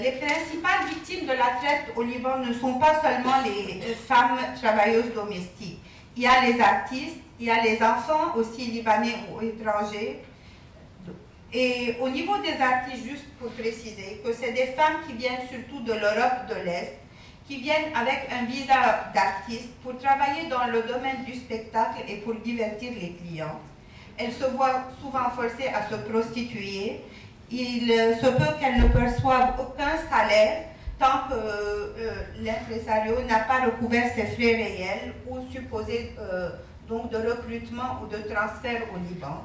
Les principales victimes de la traite au Liban ne sont pas seulement les femmes travailleuses domestiques. Il y a les artistes, il y a les enfants aussi libanais ou étrangers. Et au niveau des artistes, juste pour préciser, que c'est des femmes qui viennent surtout de l'Europe de l'Est, qui viennent avec un visa d'artiste pour travailler dans le domaine du spectacle et pour divertir les clients. Elles se voient souvent forcées à se prostituer. Il se peut qu'elles ne perçoivent aucun salaire tant que l'impresario n'a pas recouvert ses frais réels ou supposés donc de recrutement ou de transfert au Liban.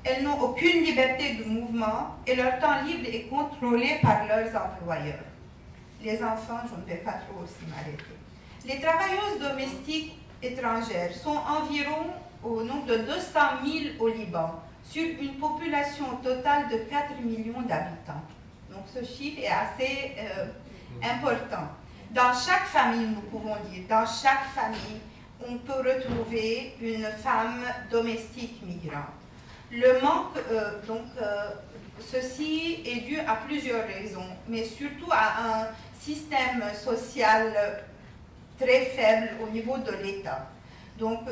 Elles n'ont aucune liberté de mouvement et leur temps libre est contrôlé par leurs employeurs. Les enfants, je ne vais pas trop aussi m'arrêter. Les travailleuses domestiques étrangères sont environ au nombre de 200 000 au Liban, sur une population totale de 4 millions d'habitants. Donc ce chiffre est assez important. Dans chaque famille, nous pouvons dire, dans chaque famille, on peut retrouver une femme domestique migrante. Le manque, ceci est dû à plusieurs raisons, mais surtout à un système social très faible au niveau de l'État. Donc,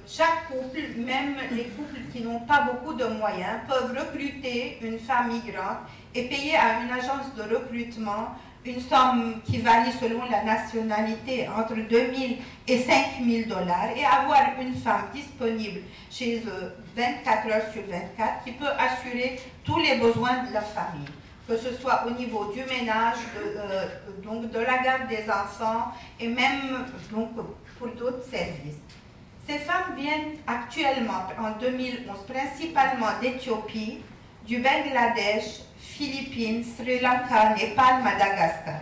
chaque couple, même les couples qui n'ont pas beaucoup de moyens, peuvent recruter une femme migrante et payer à une agence de recrutement une somme qui varie selon la nationalité entre 2 000 et 5 000 $ et avoir une femme disponible chez eux 24 heures sur 24 qui peut assurer tous les besoins de la famille, que ce soit au niveau du ménage, donc de la garde des enfants et même donc, pour d'autres services. Ces femmes viennent actuellement, en 2011, principalement d'Éthiopie, du Bangladesh, Philippines, Sri Lanka, Népal, Madagascar.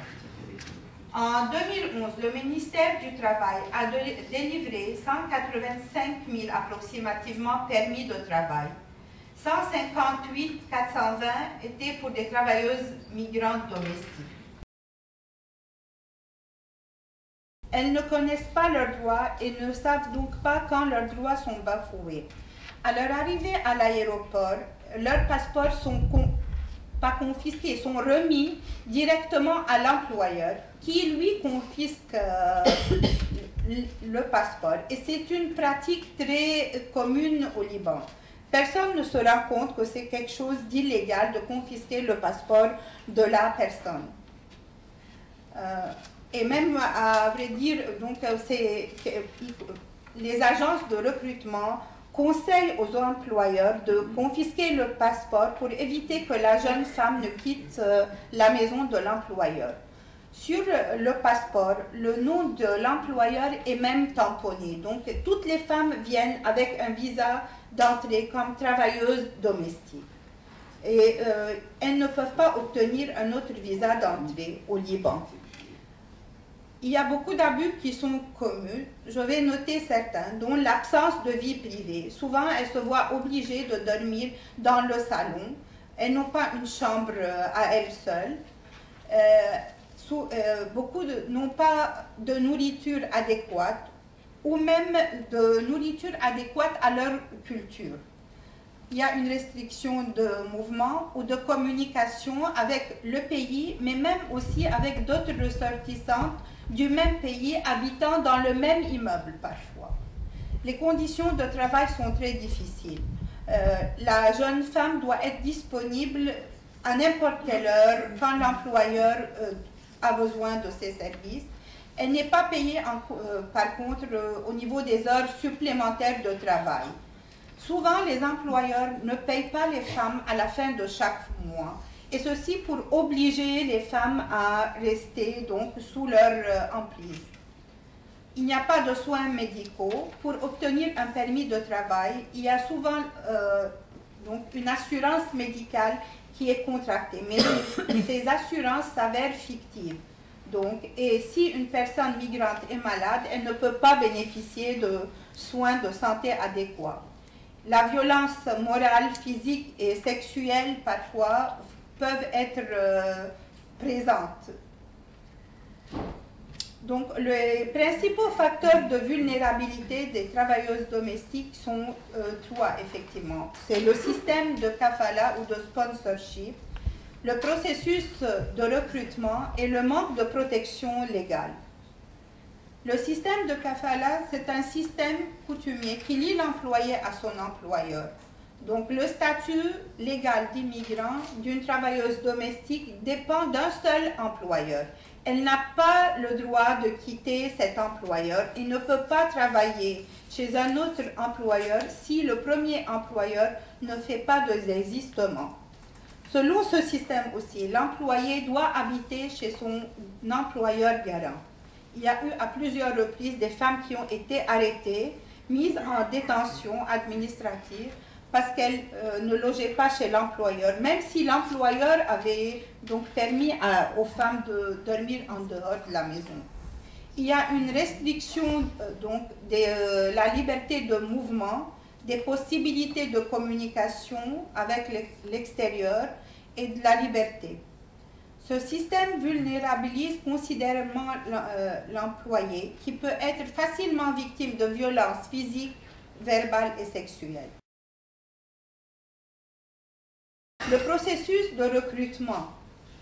En 2011, le ministère du Travail a délivré 185 000 approximativement permis de travail. 158 420 étaient pour des travailleuses migrantes domestiques. Elles ne connaissent pas leurs droits et ne savent donc pas quand leurs droits sont bafoués. À leur arrivée à l'aéroport, leurs passeports sont pas confisqués, sont remis directement à l'employeur qui lui confisque le passeport. Et c'est une pratique très commune au Liban. Personne ne se rend compte que c'est quelque chose d'illégal de confisquer le passeport de la personne. Et même, à vrai dire, donc, les agences de recrutement conseillent aux employeurs de confisquer le passeport pour éviter que la jeune femme ne quitte la maison de l'employeur. Sur le passeport, le nom de l'employeur est même tamponné. Donc, toutes les femmes viennent avec un visa d'entrée comme travailleuses domestiques. Et elles ne peuvent pas obtenir un autre visa d'entrée au Liban. Il y a beaucoup d'abus qui sont communs. Je vais noter certains, dont l'absence de vie privée. Souvent, elles se voient obligées de dormir dans le salon. Elles n'ont pas une chambre à elles seules. Beaucoup n'ont pas de nourriture adéquate ou même de nourriture adéquate à leur culture. Il y a une restriction de mouvement ou de communication avec le pays, mais même aussi avec d'autres ressortissantes du même pays habitant dans le même immeuble parfois. Les conditions de travail sont très difficiles. La jeune femme doit être disponible à n'importe quelle heure quand l'employeur a besoin de ses services. Elle n'est pas payée par contre au niveau des heures supplémentaires de travail. Souvent, les employeurs ne payent pas les femmes à la fin de chaque mois, et ceci pour obliger les femmes à rester donc sous leur emprise. Il n'y a pas de soins médicaux. Pour obtenir un permis de travail, il y a souvent donc une assurance médicale qui est contractée, mais ces assurances s'avèrent fictives. Donc, et si une personne migrante est malade, elle ne peut pas bénéficier de soins de santé adéquats. La violence morale, physique et sexuelle, parfois, peuvent être présentes. Donc, les principaux facteurs de vulnérabilité des travailleuses domestiques sont trois, effectivement. C'est le système de kafala ou de sponsorship, le processus de recrutement et le manque de protection légale. Le système de kafala, c'est un système coutumier qui lie l'employé à son employeur. Donc le statut légal d'immigrant d'une travailleuse domestique dépend d'un seul employeur. Elle n'a pas le droit de quitter cet employeur et ne peut pas travailler chez un autre employeur si le premier employeur ne fait pas de désistement. Selon ce système aussi, l'employé doit habiter chez son employeur garant. Il y a eu à plusieurs reprises des femmes qui ont été arrêtées, mises en détention administrative parce qu'elles ne logeaient pas chez l'employeur, même si l'employeur avait donc permis aux femmes de dormir en dehors de la maison. Il y a une restriction donc de la liberté de mouvement, des possibilités de communication avec l'extérieur et de la liberté. Ce système vulnérabilise considérablement l'employé qui peut être facilement victime de violences physiques, verbales et sexuelles. Le processus de recrutement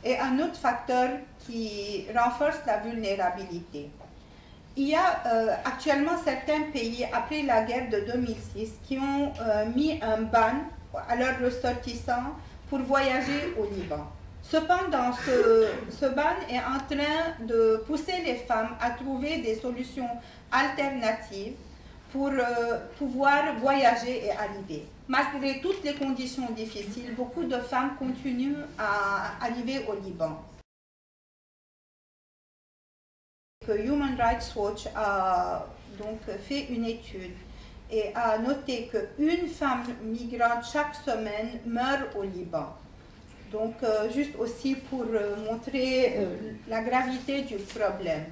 est un autre facteur qui renforce la vulnérabilité. Il y a actuellement certains pays, après la guerre de 2006, qui ont mis un ban à leurs ressortissants pour voyager au Liban. Cependant, ce ban est en train de pousser les femmes à trouver des solutions alternatives pour pouvoir voyager et arriver. Malgré toutes les conditions difficiles, beaucoup de femmes continuent à arriver au Liban. Human Rights Watch a donc fait une étude et a noté qu'une femme migrante chaque semaine meurt au Liban. Donc, juste aussi pour montrer la gravité du problème.